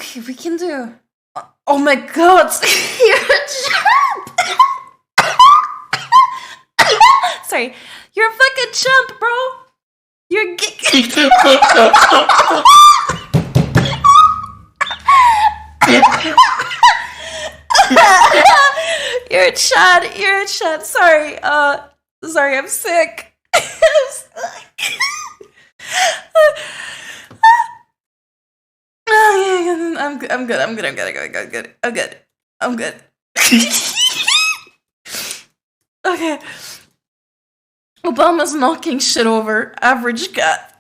Okay, we can do. Oh my god, you're a chump! Sorry, you're a fucking chump, bro. You're You're a Chad. You're a Chad. Sorry. Sorry. I'm sick. I'm sick. I'm good. I'm good. I'm good. I'm good. I'm good. I'm good. I'm good. Okay. Obama's knocking shit over. Average cat.